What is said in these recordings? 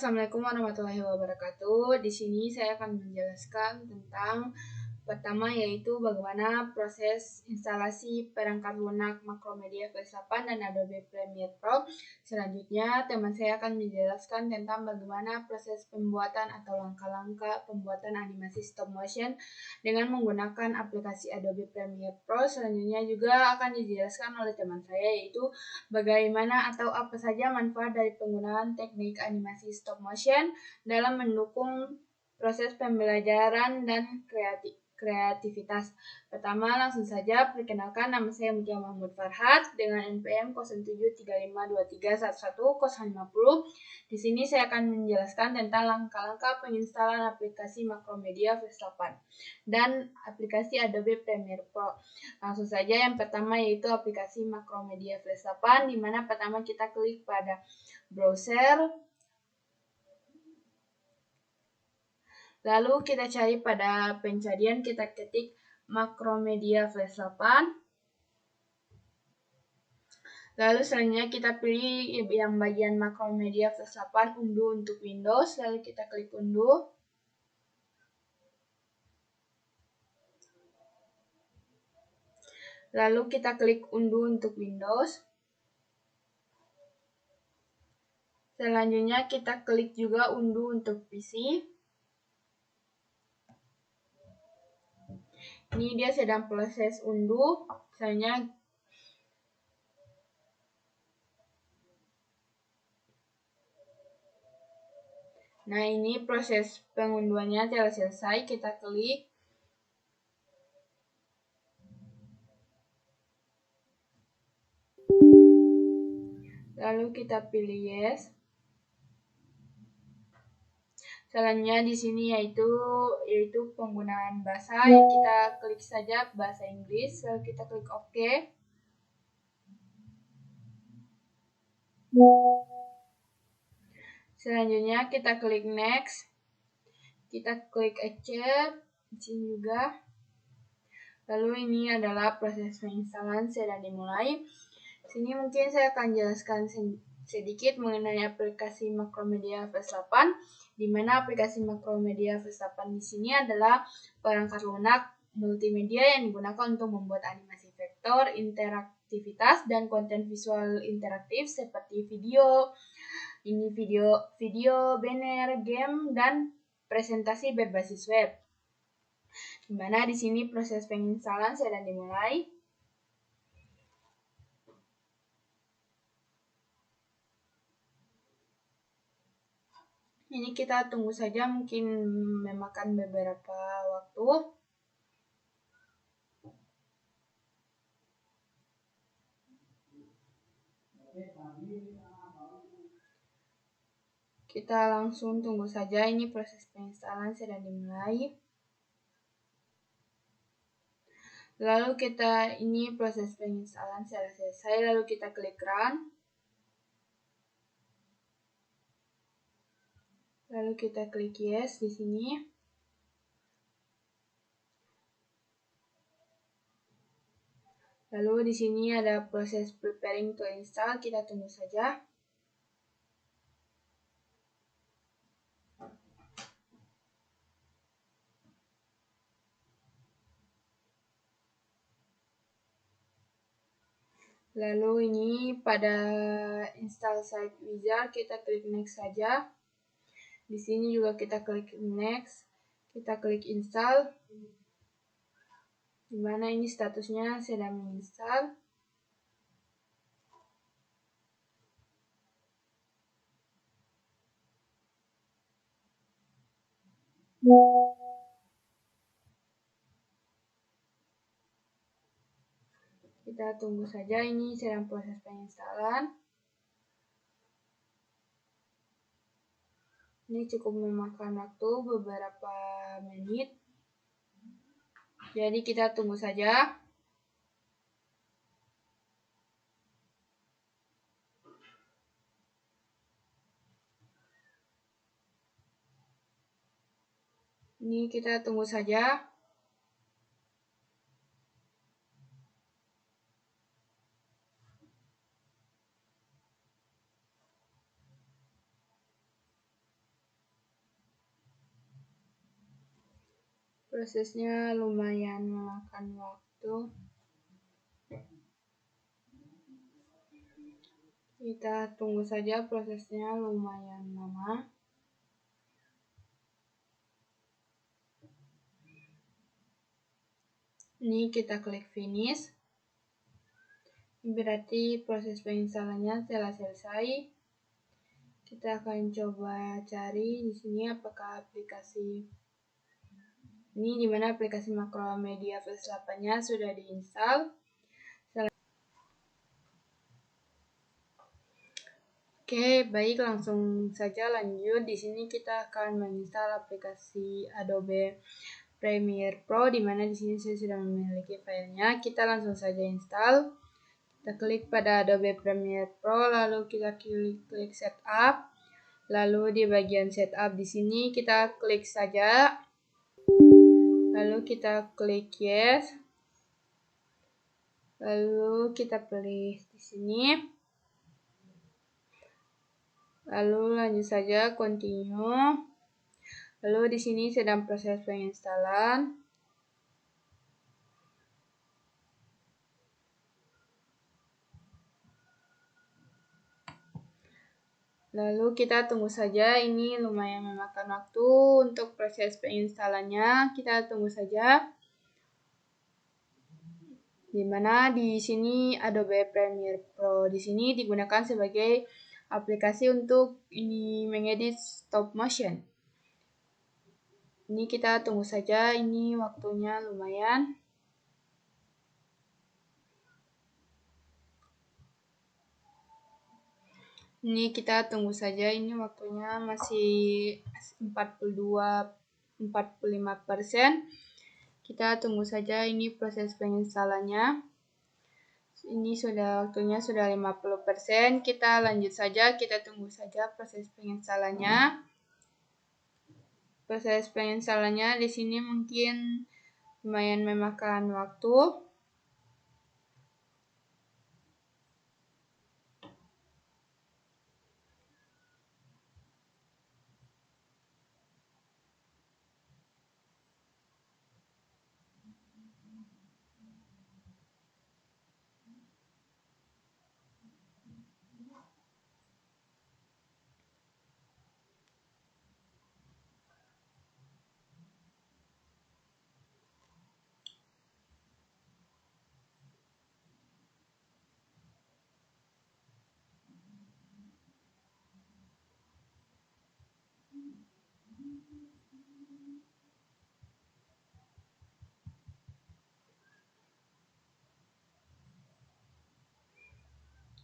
Assalamualaikum warahmatullahi wabarakatuh. Di sini saya akan menjelaskan tentang pertama yaitu bagaimana proses instalasi perangkat lunak Macromedia PS8 dan Adobe Premiere Pro. Selanjutnya, teman saya akan menjelaskan tentang bagaimana proses pembuatan atau langkah-langkah pembuatan animasi stop motion dengan menggunakan aplikasi Adobe Premiere Pro. Selanjutnya juga akan dijelaskan oleh teman saya yaitu bagaimana atau apa saja manfaat dari penggunaan teknik animasi stop motion dalam mendukung proses pembelajaran dan kreativitas. Pertama, langsung saja perkenalkan, nama saya Mutia Mahmud Farhat dengan NPM 073523111050. Di sini saya akan menjelaskan tentang langkah-langkah penginstalan aplikasi Macromedia PS8 dan aplikasi Adobe Premiere Pro. Langsung saja yang pertama yaitu aplikasi Macromedia PS8, di mana pertama kita klik pada browser. Lalu kita cari pada pencarian, kita ketik Macromedia Flash 8. Lalu selanjutnya kita pilih yang bagian Macromedia Flash 8 unduh untuk Windows. Lalu kita klik unduh. Lalu kita klik unduh untuk Windows. Selanjutnya kita klik juga unduh untuk PC. Ini dia sedang proses unduh. Misalnya nah, ini proses pengunduhannya telah selesai. Kita klik. Lalu kita pilih yes. Selanjutnya di sini yaitu penggunaan bahasa. Kita klik saja bahasa Inggris. Lalu kita klik OK. Selanjutnya kita klik next. Kita klik accept. Di sini juga. Lalu ini adalah proses penginstalan sedang dimulai. Sini mungkin saya akan jelaskan sedikit mengenai aplikasi Macromedia PS8, di mana aplikasi Macromedia PS8 di sini adalah perangkat lunak multimedia yang digunakan untuk membuat animasi vektor, interaktivitas, dan konten visual interaktif seperti video, banner, game, dan presentasi berbasis web. Di mana di sini proses penginstalan sedang dimulai. Ini kita tunggu saja, mungkin memakan beberapa waktu. Kita langsung tunggu saja, ini proses penginstalan sedang dimulai. Lalu ini proses penginstalan sudah selesai, lalu kita klik run. Lalu kita klik yes di sini. Lalu di sini ada proses preparing to install, kita tunggu saja. Lalu ini pada install site wizard, kita klik next saja. Di sini juga kita klik next, kita klik install, dimana ini statusnya sedang menginstal. Kita tunggu saja, ini sedang proses penginstalan. Ini cukup memakan waktu beberapa menit. Jadi kita tunggu saja. Ini kita tunggu saja. Prosesnya lumayan memakan waktu. Kita tunggu saja, prosesnya lumayan lama. Ini kita klik finish. Berarti proses penginstalannya telah selesai. Kita akan coba cari di sini apakah aplikasi ini, dimana aplikasi Macromedia Flash 8-nya sudah diinstal. Oke, baik, langsung saja lanjut. Di sini kita akan menginstal aplikasi Adobe Premiere Pro, di mana di sini saya sudah memiliki filenya. Kita langsung saja install. Kita klik pada Adobe Premiere Pro, lalu kita klik setup. Lalu di bagian setup di sini kita klik saja. Lalu kita klik yes. Lalu kita pilih di sini. Lalu lanjut saja continue. Lalu di sini sedang proses penginstalan. Lalu kita tunggu saja, ini lumayan memakan waktu untuk proses penginstalannya. Kita tunggu saja. Dimana di sini Adobe Premiere Pro di sini digunakan sebagai aplikasi untuk ini mengedit stop motion. Ini kita tunggu saja, ini waktunya lumayan. Ini kita tunggu saja, ini waktunya masih 45%. Kita tunggu saja, ini proses penginstalannya. Ini sudah waktunya sudah 50%. Kita lanjut saja, kita tunggu saja proses penginstalannya. Proses penginstalannya di sini mungkin lumayan memakan waktu.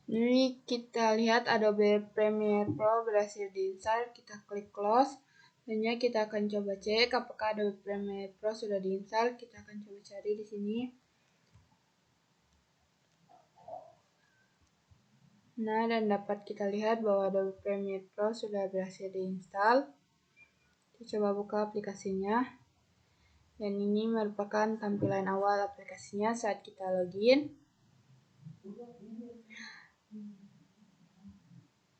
Ini kita lihat Adobe Premiere Pro berhasil diinstal, kita klik close. Selanjutnya kita akan coba cek apakah Adobe Premiere Pro sudah diinstal. Kita akan coba cari di sini. Nah, dan dapat kita lihat bahwa Adobe Premiere Pro sudah berhasil diinstal. Kita coba buka aplikasinya. Dan ini merupakan tampilan awal aplikasinya saat kita login.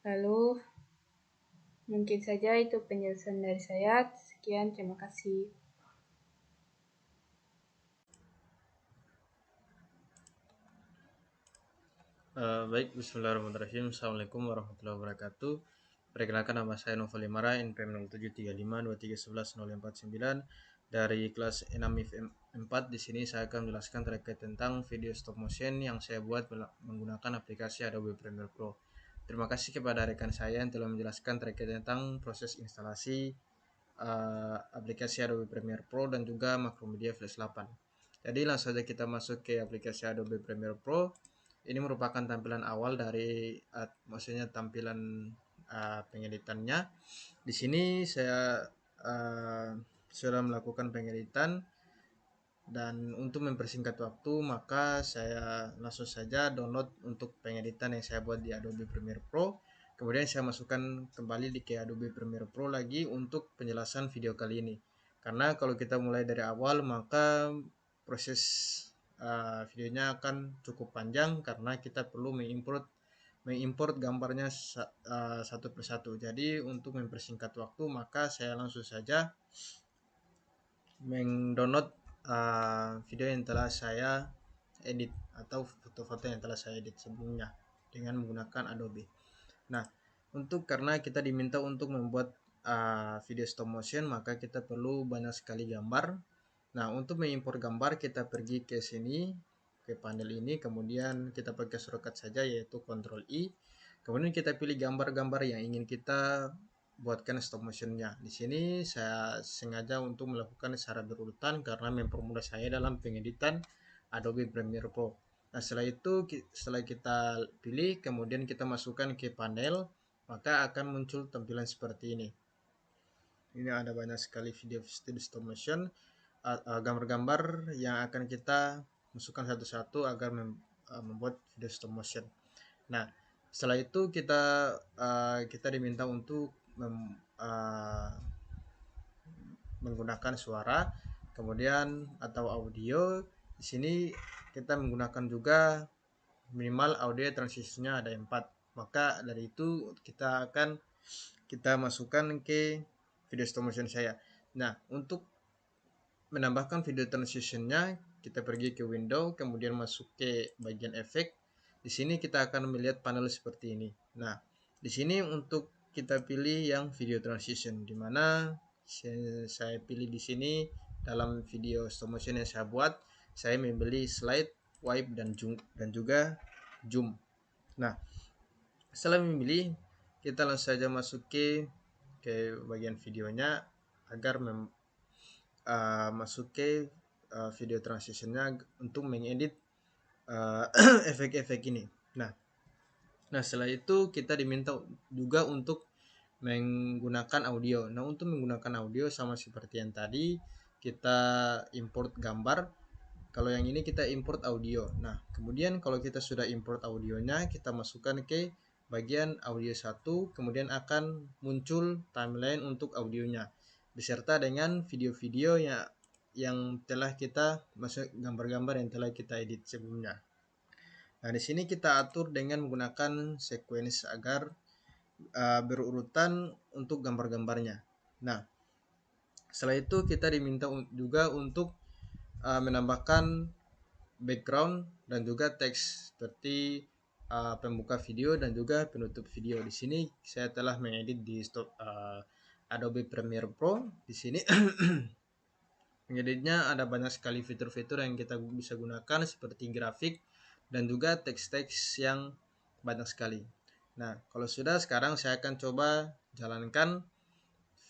Lalu, mungkin saja itu penjelasan dari saya. Sekian, terima kasih. Baik, bismillahirrahmanirrahim. Assalamualaikum warahmatullahi wabarakatuh. Perkenalkan, nama saya Novel Limara, NPM 073523110449 dari kelas 6 IF 4. Di sini saya akan menjelaskan terkait tentang video stop motion yang saya buat menggunakan aplikasi Adobe Premiere Pro. Terima kasih kepada rekan saya yang telah menjelaskan terkait tentang proses instalasi aplikasi Adobe Premiere Pro dan juga Macromedia Flash 8. Jadi langsung saja kita masuk ke aplikasi Adobe Premiere Pro. Ini merupakan tampilan awal dari maksudnya tampilan pengeditannya. Di sini saya sudah melakukan pengeditan, dan untuk mempersingkat waktu maka saya langsung saja download untuk pengeditan yang saya buat di Adobe Premiere Pro. Kemudian saya masukkan kembali di ke Adobe Premiere Pro lagi untuk penjelasan video kali ini. Karena kalau kita mulai dari awal maka proses videonya akan cukup panjang karena kita perlu mengimport gambarnya satu persatu. Jadi untuk mempersingkat waktu maka saya langsung saja mendownload video yang telah saya edit atau foto-foto yang telah saya edit sebelumnya dengan menggunakan Adobe. Nah, karena kita diminta untuk membuat video stop motion, maka kita perlu banyak sekali gambar. Nah, untuk mengimpor gambar kita pergi ke sini, ke panel ini, kemudian kita pakai shortcut saja yaitu Ctrl I. Kemudian kita pilih gambar-gambar yang ingin kita buatkan stop motionnya. Di sini saya sengaja untuk melakukan secara berurutan karena mempermudah saya dalam pengeditan Adobe Premiere Pro. Nah, setelah kita pilih, kemudian kita masukkan ke panel, maka akan muncul tampilan seperti ini. Ini ada banyak sekali video stop motion, gambar-gambar yang akan kita masukkan satu-satu agar membuat video stop motion. Nah, setelah itu kita diminta untuk menggunakan suara, kemudian atau audio. Di sini kita menggunakan juga minimal audio transisinya ada 4. Maka dari itu kita masukkan ke video stop motion saya. Nah, untuk menambahkan video transitionnya, kita pergi ke window, kemudian masuk ke bagian efek. Di sini kita akan melihat panel seperti ini. Nah, di sini untuk kita pilih yang video transition, di mana saya pilih di sini dalam video stop motion yang saya buat, saya membeli slide, wipe, dan juga zoom. Nah, setelah memilih, kita langsung saja masuk ke bagian videonya agar masuk ke video transitionnya untuk mengedit efek-efek ini. Nah, setelah itu kita diminta juga untuk menggunakan audio. Nah, untuk menggunakan audio sama seperti yang tadi, kita import gambar. Kalau yang ini kita import audio. Nah, kemudian kalau kita sudah import audionya, kita masukkan ke bagian audio 1, kemudian akan muncul timeline untuk audionya beserta dengan video-video yang telah kita masuk, gambar-gambar yang telah kita edit sebelumnya. Nah, di sini kita atur dengan menggunakan sequence agar berurutan untuk gambar-gambarnya. Nah, setelah itu kita diminta juga untuk menambahkan background dan juga teks seperti pembuka video dan juga penutup video. Di sini saya telah mengedit di Adobe Premiere Pro. Di sini mengeditnya ada banyak sekali fitur-fitur yang kita bisa gunakan seperti grafik dan juga teks-teks yang banyak sekali. Nah, kalau sudah, sekarang saya akan coba jalankan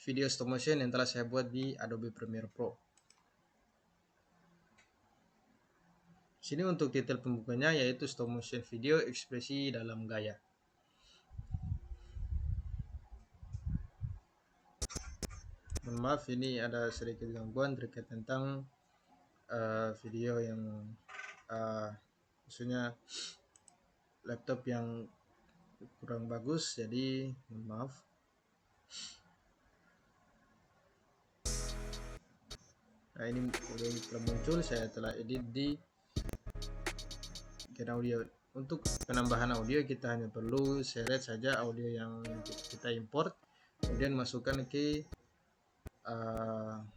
video stop motion yang telah saya buat di Adobe Premiere Pro. Sini untuk titel pembukanya yaitu stop motion video ekspresi dalam gaya. Mohon maaf, ini ada sedikit gangguan terkait tentang video yang maksudnya laptop yang kurang bagus, jadi mohon maaf. Nah, ini telah muncul, saya telah edit di Gen Audio. Untuk penambahan audio kita hanya perlu seret saja audio yang kita import, kemudian masukkan ke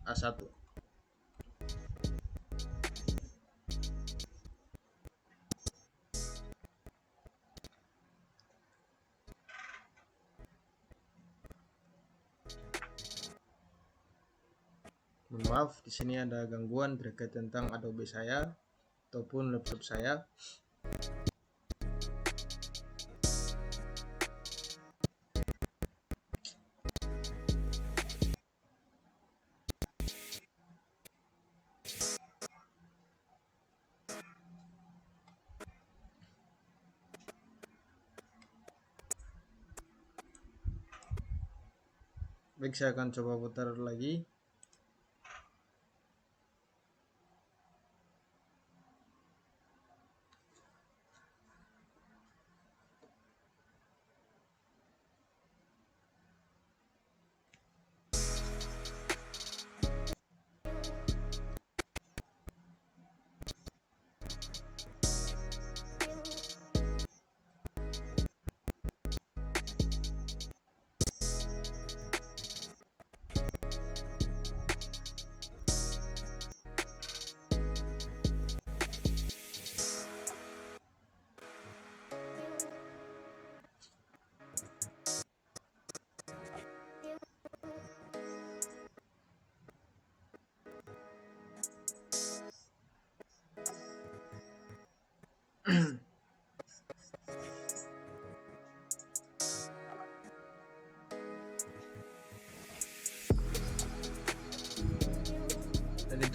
A1. Maaf, di sini ada gangguan terkait tentang Adobe saya ataupun laptop saya. Baik, saya akan coba putar lagi.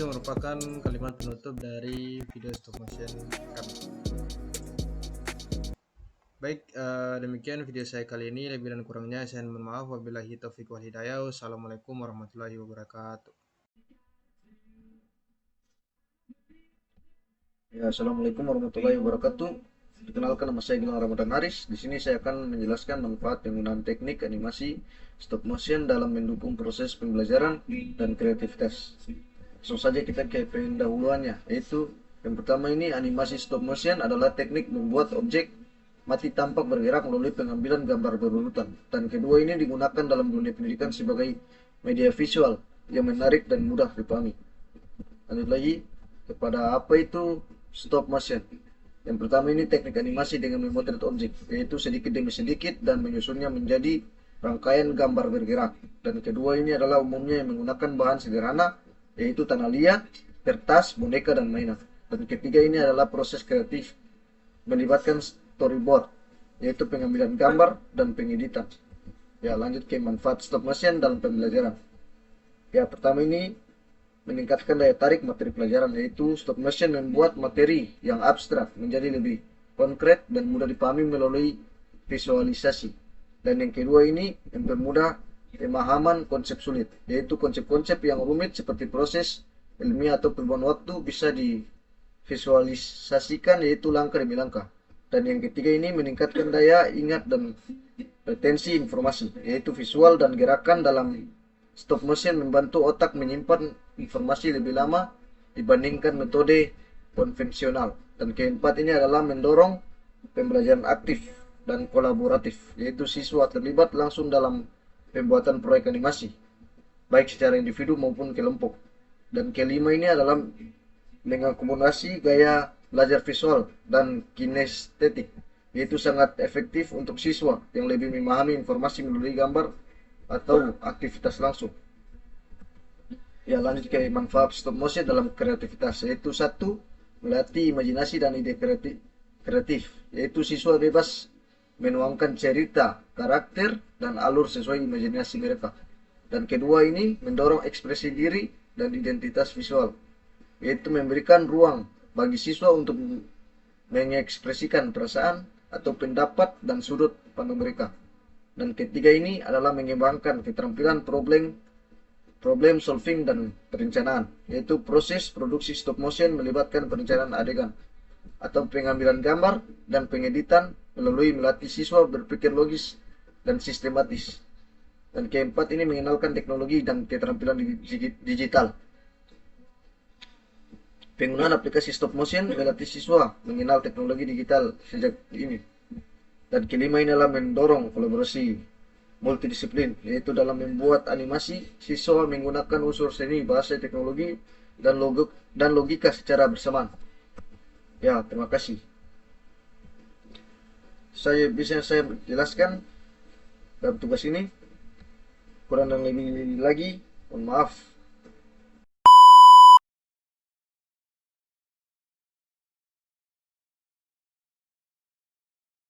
itu merupakan kalimat penutup dari video stop motion kami. Baik, demikian video saya kali ini. Lebih dan kurangnya saya mohon maaf. Wabillahi taufiq wal hidayah. Wassalamualaikum warahmatullahi wabarakatuh. Ya, assalamualaikum warahmatullahi wabarakatuh. Perkenalkan, nama saya Gilang Ramadan Haris. Di sini saya akan menjelaskan manfaat penggunaan teknik animasi stop motion dalam mendukung proses pembelajaran dan kreativitas. Langsung saja kita ke pendahuluannya, yaitu yang pertama ini animasi stop motion adalah teknik membuat objek mati tampak bergerak melalui pengambilan gambar berurutan. Dan kedua ini digunakan dalam dunia pendidikan sebagai media visual yang menarik dan mudah dipahami. Lanjut lagi kepada apa itu stop motion. Yang pertama ini teknik animasi dengan memotret objek, yaitu sedikit demi sedikit dan menyusunnya menjadi rangkaian gambar bergerak. Dan kedua ini adalah umumnya yang menggunakan bahan sederhana, yaitu tanah liat, kertas, boneka, dan mainan. Dan ketiga ini adalah proses kreatif melibatkan storyboard, yaitu pengambilan gambar dan pengeditan. Ya, lanjut ke manfaat stop motion dalam pembelajaran. Ya, pertama ini meningkatkan daya tarik materi pelajaran, yaitu stop motion membuat materi yang abstrak menjadi lebih konkret dan mudah dipahami melalui visualisasi. Dan yang kedua ini mempermudah pemahaman konsep sulit, yaitu konsep-konsep yang rumit seperti proses ilmiah atau perubahan waktu bisa divisualisasikan, yaitu langkah demi langkah. Dan yang ketiga ini meningkatkan daya ingat dan retensi informasi, yaitu visual dan gerakan dalam stop motion membantu otak menyimpan informasi lebih lama dibandingkan metode konvensional. Dan keempat ini adalah mendorong pembelajaran aktif dan kolaboratif, yaitu siswa terlibat langsung dalam pembuatan proyek animasi, baik secara individu maupun kelompok. Dan kelima ini adalah mengakomodasi gaya belajar visual dan kinestetik, yaitu sangat efektif untuk siswa yang lebih memahami informasi melalui gambar atau aktivitas langsung. Ya, lanjut ke manfaat stop motion dalam kreativitas, yaitu satu, melatih imajinasi dan ide kreatif, yaitu siswa bebas menuangkan cerita, karakter, dan alur sesuai imajinasi mereka. Dan kedua ini mendorong ekspresi diri dan identitas visual, yaitu memberikan ruang bagi siswa untuk mengekspresikan perasaan atau pendapat dan sudut pandang mereka. Dan ketiga ini adalah mengembangkan keterampilan problem solving dan perencanaan, yaitu proses produksi stop motion melibatkan perencanaan adegan atau pengambilan gambar dan pengeditan melalui melatih siswa berpikir logis dan sistematis. Dan keempat ini mengenalkan teknologi dan keterampilan digital. Penggunaan aplikasi stop motion melatih siswa mengenal teknologi digital sejak ini. Dan kelima ini adalah mendorong kolaborasi multidisiplin, yaitu dalam membuat animasi, siswa menggunakan unsur seni, bahasa, teknologi, dan logika secara bersamaan. Ya, terima kasih. Saya jelaskan dalam tugas ini. Kurang dan lebih lagi, mohon maaf.